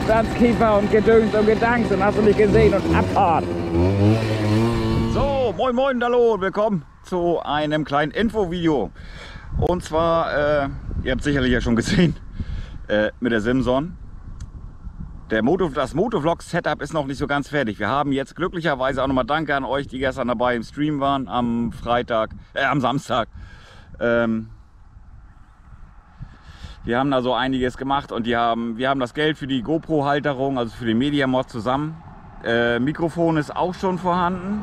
Hochglanzkiefer und Gedöns und Gedanks und hast du nicht gesehen und Abfahrt. So, moin moin, hallo, willkommen zu einem kleinen Infovideo. Und zwar, ihr habt sicherlich ja schon gesehen, mit der Simson. Das Motovlog-Setup ist noch nicht so ganz fertig. Wir haben jetzt glücklicherweise auch nochmal Danke an euch, die gestern dabei im Stream waren, am Samstag. Wir haben da so einiges gemacht und wir haben das Geld für die GoPro-Halterung, also für den Media-Mod zusammen. Mikrofon ist auch schon vorhanden.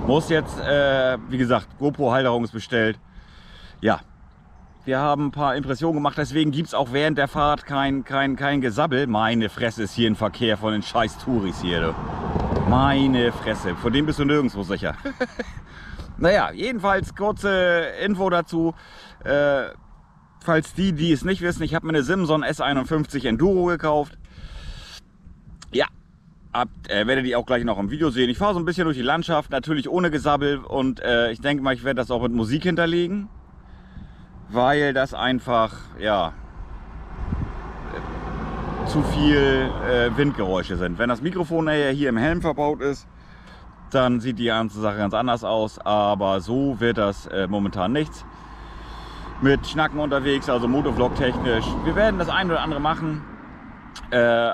Muss jetzt, wie gesagt, GoPro-Halterung ist bestellt. Ja, wir haben ein paar Impressionen gemacht, deswegen gibt es auch während der Fahrt kein Gesabbel. Meine Fresse ist hier ein Verkehr von den scheiß Touris hier. Du. Meine Fresse, vor dem bist du nirgendwo sicher. Naja, jedenfalls kurze Info dazu. Falls die es nicht wissen, ich habe mir eine Simson S51 Enduro gekauft. Ja, werdet ihr auch gleich noch im Video sehen. Ich fahre so ein bisschen durch die Landschaft, natürlich ohne Gesabbel. Und ich denke mal, ich werde das auch mit Musik hinterlegen. Weil das einfach, ja, zu viel Windgeräusche sind. Wenn das Mikrofon hier im Helm verbaut ist, dann sieht die ganze Sache ganz anders aus. Aber so wird das momentan nichts. Mit Schnacken unterwegs, also Motovlog technisch. Wir werden das eine oder andere machen.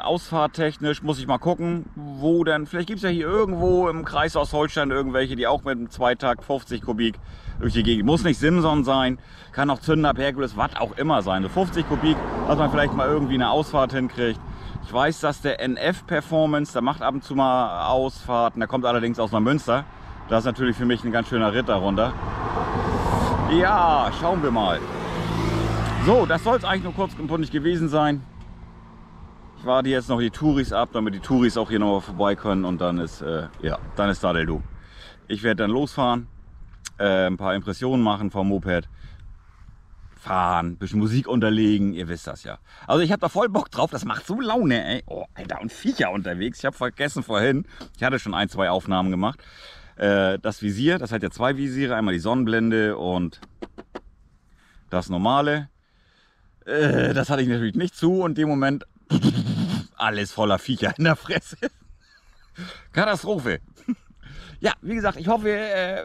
Ausfahrt technisch muss ich mal gucken, wo denn. Vielleicht gibt es ja hier irgendwo im Kreis aus Holstein irgendwelche, die auch mit einem Zweitakt 50 Kubik durch die Gegend. Muss nicht Simson sein, kann auch Zünder, Herkules, was auch immer sein. So 50 Kubik, dass man vielleicht mal irgendwie eine Ausfahrt hinkriegt. Ich weiß, dass der NF Performance, der macht ab und zu mal Ausfahrten. Der kommt allerdings aus Neumünster. Das ist natürlich für mich ein ganz schöner Ritt darunter. Ja, schauen wir mal. So, das soll es eigentlich nur kurz und bündig gewesen sein. Ich warte jetzt noch die Touris ab, damit die Touris auch hier noch vorbei können und dann ist, ja, dann ist da der Du. Ich werde dann losfahren, ein paar Impressionen machen vom Moped, fahren, ein bisschen Musik unterlegen, ihr wisst das ja. Also ich habe da voll Bock drauf, das macht so Laune, ey. Oh, Alter, und Viecher unterwegs. Ich habe vergessen vorhin, ich hatte schon ein, zwei Aufnahmen gemacht. Das Visier, das hat ja zwei Visiere, einmal die Sonnenblende und das normale. Das hatte ich natürlich nicht zu und in dem Moment alles voller Viecher in der Fresse. Katastrophe. Ja, wie gesagt, ich hoffe,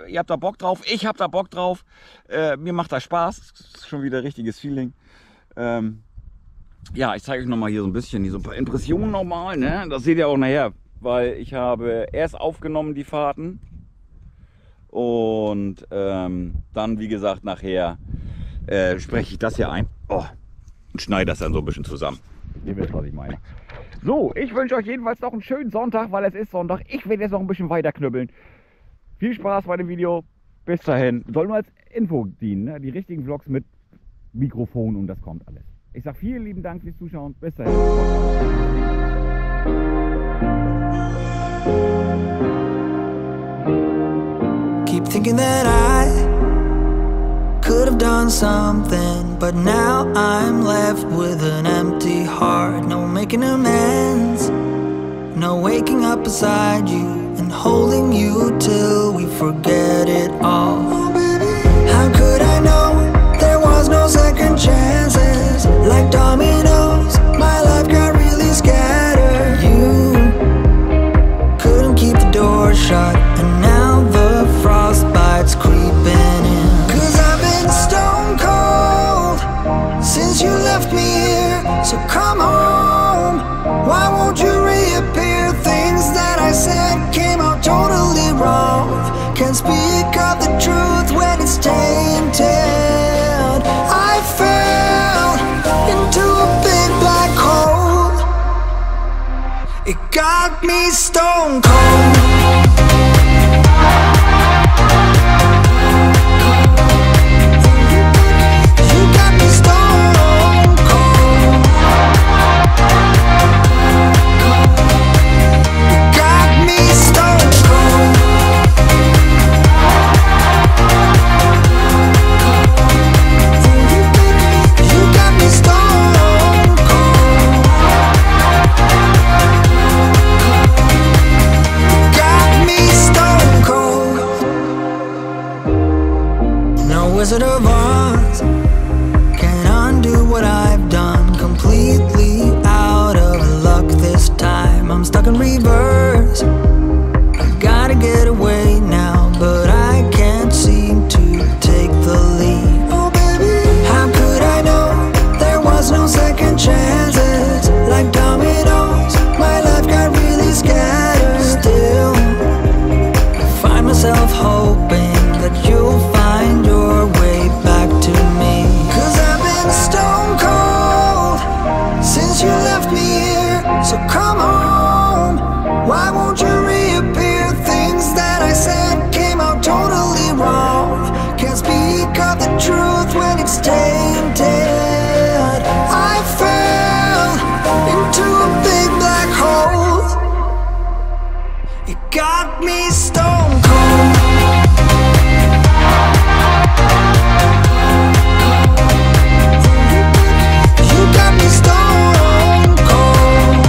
ihr habt da Bock drauf. Ich habe da Bock drauf. Mir macht das Spaß. Das ist schon wieder ein richtiges Feeling. Ja, ich zeige euch nochmal hier so ein bisschen, hier so ein paar Impressionen nochmal. Ne? Das seht ihr auch nachher, weil ich habe erst aufgenommen die Fahrten. Und dann, wie gesagt, nachher spreche ich das hier ein und schneide das dann so ein bisschen zusammen. Ihr wisst, was ich meine. So, ich wünsche euch jedenfalls noch einen schönen Sonntag, weil es ist Sonntag. Ich werde jetzt noch ein bisschen weiter knüppeln. Viel Spaß bei dem Video. Bis dahin. Soll nur als Info dienen, ne? Die richtigen Vlogs mit Mikrofon und das kommt alles. Ich sage vielen lieben Dank fürs Zuschauen. Bis dahin. Keep thinking that I could have done something, but now I'm left with an empty heart. No making amends, no waking up beside you and holding you till we forget it all. How could I know there was no second chances? Like dominoes, my life got really scattered. You couldn't keep the door shut, and now the frostbite's creeping in. Stone cold since you left me here, so come home. Why won't you reappear? Things that I said came out totally wrong. Can't speak of the truth when it's tainted. I fell into a big black hole. It got me stone cold. Me time, I'm stuck in reverse. I gotta get away now, but I can't seem to take the lead. Oh baby, how could I know there was no second chances? Like dominoes, my life got really scattered. Still, I find myself hoping that you'll find your way back to me. 'Cause I've been stone cold since you left me here. So come home, why won't you reappear? Things that I said came out totally wrong. Can't speak of the truth when it's tainted. I fell into a big black hole. It got me stone cold. You got me stone cold.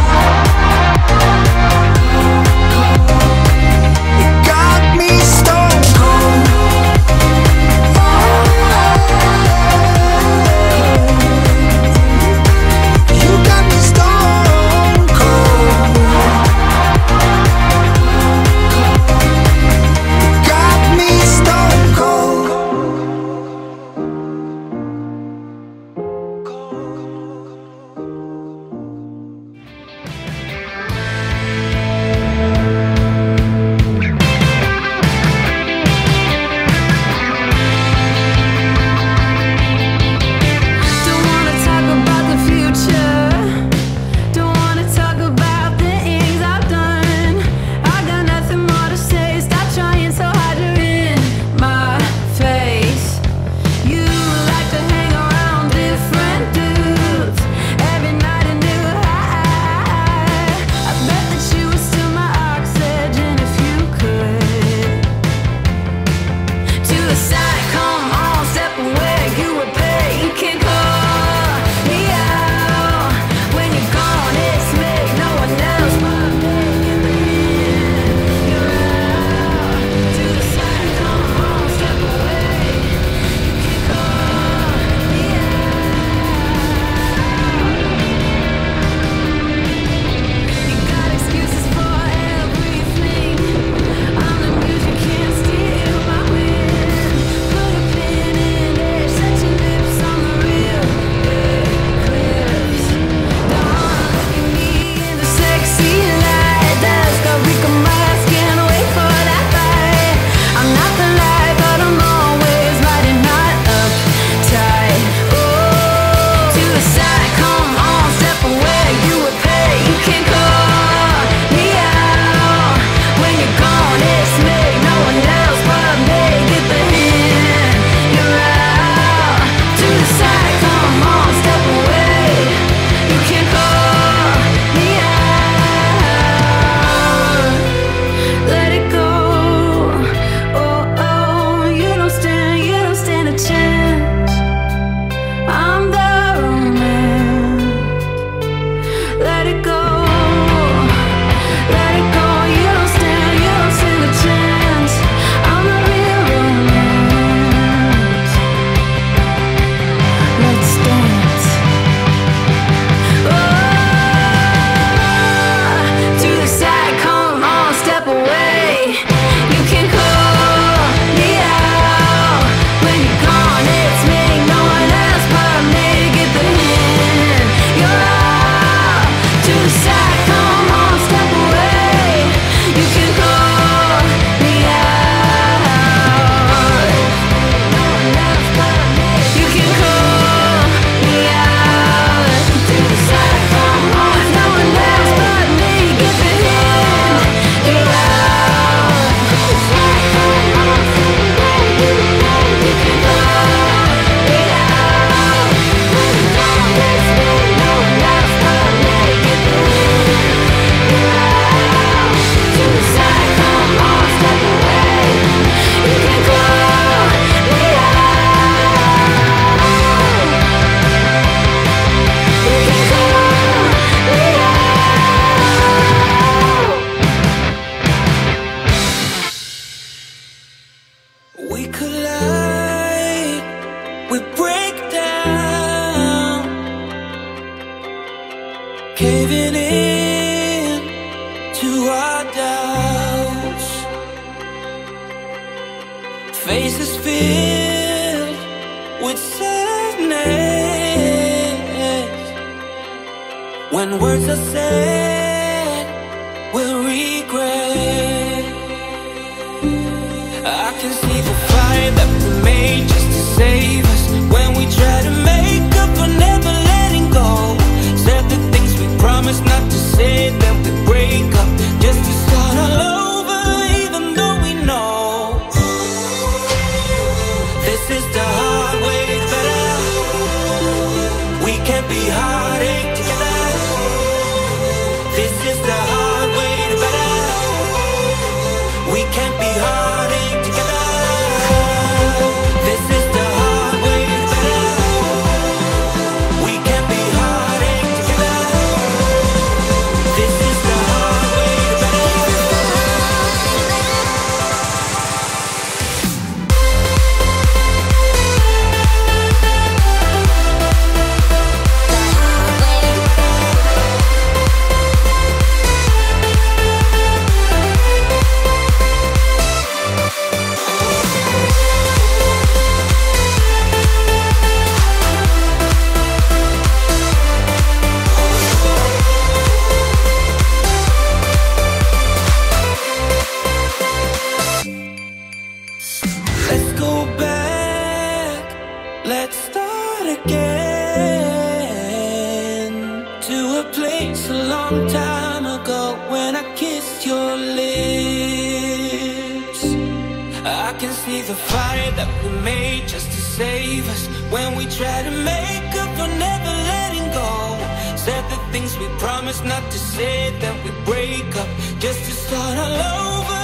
doubts, faces filled with sadness. When words are said, we'll regret. I can see the fire that we made just to save us. When we try to make up for never letting go, said the things we promised not to say, then we break up just to start all over, even though we know this is the hard way to better. We can't be heartache together. This is the hard way to better. We can't be heartache together. This is the hard way to better. We can't be heartache together. This is the hard way to better. Let's go back, let's start again, to a place a long time ago when I kissed your lips. I can see the fire that we made just to save us. When we try to make up for never letting go, said the things we promised not to say, then we break up just to start all over,